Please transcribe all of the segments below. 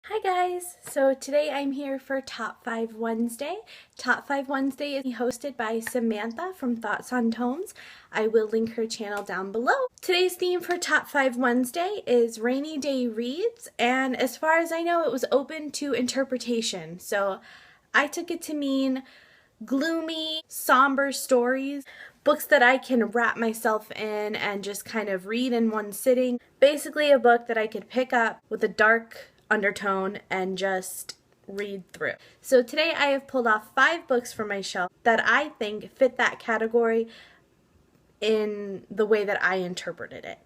Hi guys! So today I'm here for Top 5 Wednesday. Top 5 Wednesday is hosted by Samantha from Thoughts on Tomes. I will link her channel down below. Today's theme for Top 5 Wednesday is Rainy Day Reads, and as far as I know it was open to interpretation. So I took it to mean gloomy, somber stories, books that I can wrap myself in and just kind of read in one sitting. Basically a book that I could pick up with a dark undertone and just read through. So today I have pulled off 5 books from my shelf that I think fit that category in the way that I interpreted it.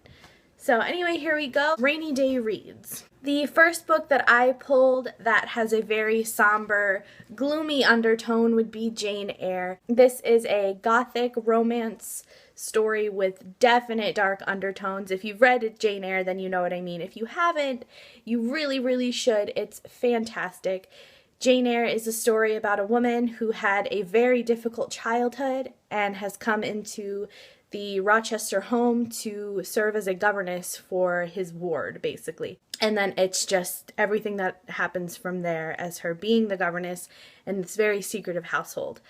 So anyway, here we go. Rainy Day Reads. The first book that I pulled that has a very somber, gloomy undertone would be Jane Eyre. This is a gothic romance story with definite dark undertones. If you've read Jane Eyre, then you know what I mean. If you haven't, you really should. It's fantastic. Jane Eyre is a story about a woman who had a very difficult childhood and has come into the Rochester home to serve as a governess for his ward, basically. And then it's just everything that happens from there as her being the governess in this very secretive household.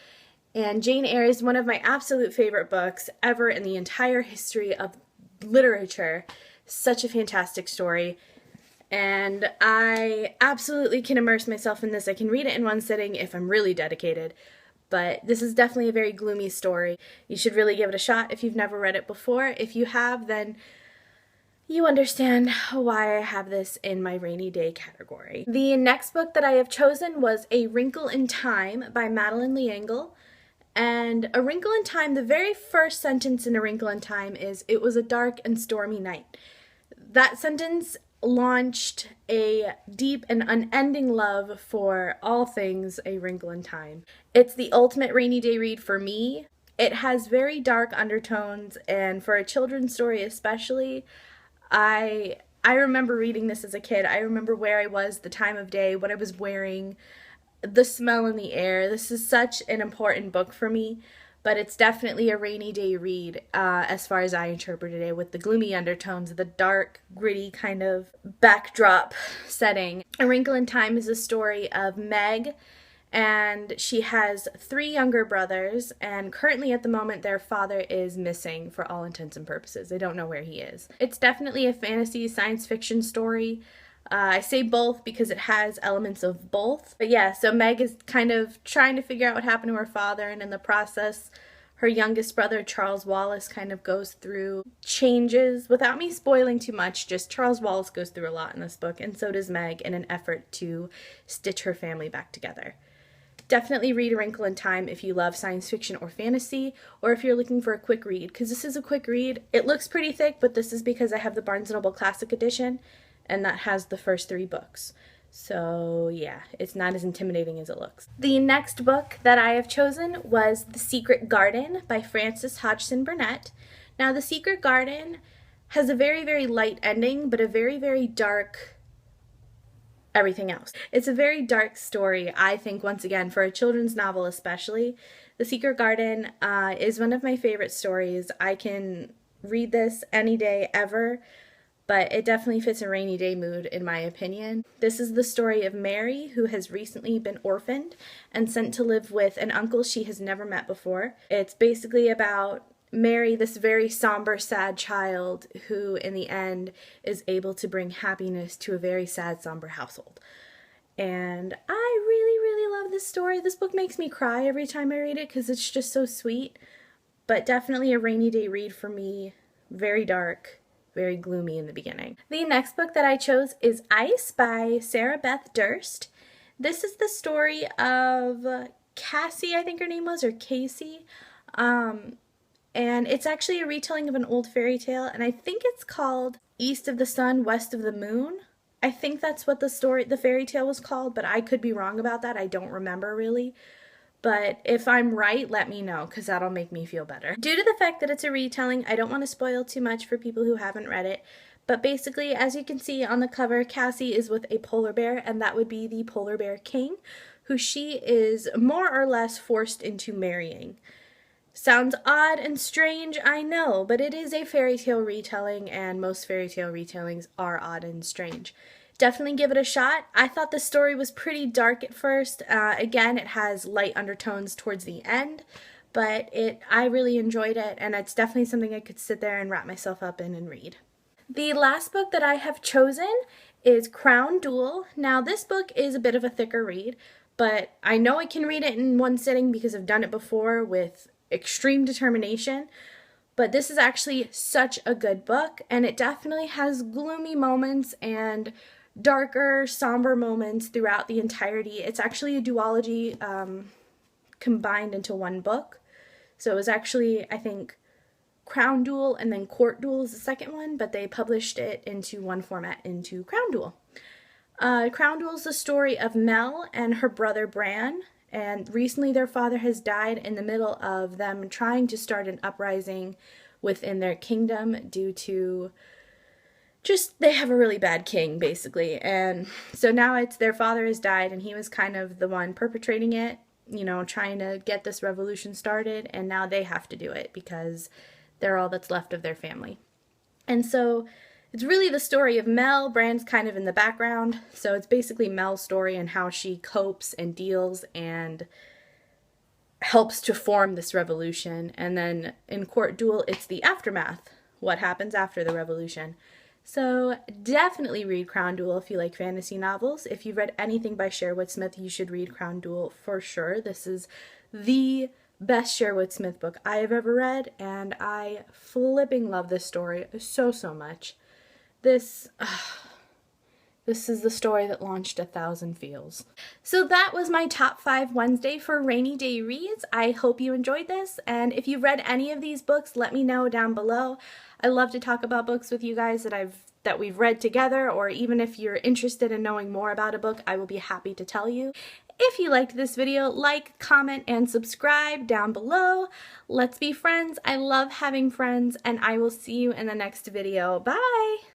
And Jane Eyre is one of my absolute favorite books ever in the entire history of literature. Such a fantastic story. And I absolutely can immerse myself in this. I can read it in one sitting if I'm really dedicated. But this is definitely a very gloomy story. You should really give it a shot if you've never read it before. If you have, then you understand why I have this in my rainy day category. The next book that I have chosen was A Wrinkle in Time by Madeline. And A Wrinkle in Time, the very first sentence in A Wrinkle in Time is, "It was a dark and stormy night." That sentence launched a deep and unending love for all things A Wrinkle in Time. It's the ultimate rainy day read for me. It has very dark undertones, and for a children's story especially, I remember reading this as a kid. I remember where I was, the time of day, what I was wearing, the smell in the air. This is such an important book for me. But it's definitely a rainy day read as far as I interpreted it, with the gloomy undertones, the dark, gritty kind of backdrop setting. A Wrinkle in Time is a story of Meg, and she has 3 younger brothers, and currently at the moment their father is missing for all intents and purposes. They don't know where he is. It's definitely a fantasy science fiction story. I say both because it has elements of both. But yeah, so Meg is kind of trying to figure out what happened to her father, and in the process, her youngest brother, Charles Wallace, kind of goes through changes. Without me spoiling too much, just Charles Wallace goes through a lot in this book, and so does Meg, in an effort to stitch her family back together. Definitely read A Wrinkle in Time if you love science fiction or fantasy, or if you're looking for a quick read, because this is a quick read. It looks pretty thick, but this is because I have the Barnes & Noble Classic Edition, and that has the first 3 books. So yeah, it's not as intimidating as it looks. The next book that I have chosen was The Secret Garden by Frances Hodgson Burnett. Now, The Secret Garden has a very light ending, but a very dark everything else. It's a very dark story, I think, once again, for a children's novel especially. The Secret Garden is one of my favorite stories. I can read this any day ever, but it definitely fits a rainy day mood in my opinion. This is the story of Mary, who has recently been orphaned and sent to live with an uncle she has never met before. It's basically about Mary, this very somber, sad child who in the end is able to bring happiness to a very sad, somber household. And I really love this story. This book makes me cry every time I read it because it's just so sweet, but definitely a rainy day read for me. Very dark, very gloomy in the beginning. The next book that I chose is Ice by Sarah Beth Durst. This is the story of Cassie, I think her name was, or Casey. And it's actually a retelling of an old fairy tale, and I think it's called East of the Sun, West of the Moon. I think that's what the fairy tale was called, but I could be wrong about that. I don't remember really. But if I'm right, let me know, because that'll make me feel better. Due to the fact that it's a retelling, I don't want to spoil too much for people who haven't read it. But basically, as you can see on the cover, Cassie is with a polar bear, and that would be the polar bear king, who she is more or less forced into marrying. Sounds odd and strange, I know, but it is a fairy tale retelling, and most fairy tale retellings are odd and strange. definitely give it a shot. I thought the story was pretty dark at first. Again, it has light undertones towards the end, but I really enjoyed it, and it's definitely something I could sit there and wrap myself up in and read. The last book that I have chosen is Crown Duel. Now, this book is a bit of a thicker read, but I know I can read it in one sitting because I've done it before with extreme determination. But this is actually such a good book, and it definitely has gloomy moments and darker, somber moments throughout the entirety. It's actually a duology combined into one book. So it was actually, I think, Crown Duel and then Court Duel is the second one, but they published it into one format into Crown Duel. Crown Duel is the story of Mel and her brother Bran, and recently their father has died in the middle of them trying to start an uprising within their kingdom due to just, they have a really bad king, basically. And so now it's their father has died, and he was kind of the one perpetrating it, you know, trying to get this revolution started, and now they have to do it because they're all that's left of their family. And so it's really the story of Mel. Bran's kind of in the background, so it's basically Mel's story and how she copes and deals and helps to form this revolution. And then in Court Duel, it's the aftermath, what happens after the revolution. So definitely read Crown Duel if you like fantasy novels. If you've read anything by Sherwood Smith, you should read Crown Duel for sure. This is the best Sherwood Smith book I have ever read, and I flipping love this story so much. This is the story that launched 1,000 feels. So that was my top 5 Wednesday for rainy day reads. I hope you enjoyed this, and if you've read any of these books, let me know down below. I love to talk about books with you guys that we've read together, or even if you're interested in knowing more about a book, I will be happy to tell you. If you liked this video, like, comment, and subscribe down below. Let's be friends. I love having friends, and I will see you in the next video. Bye!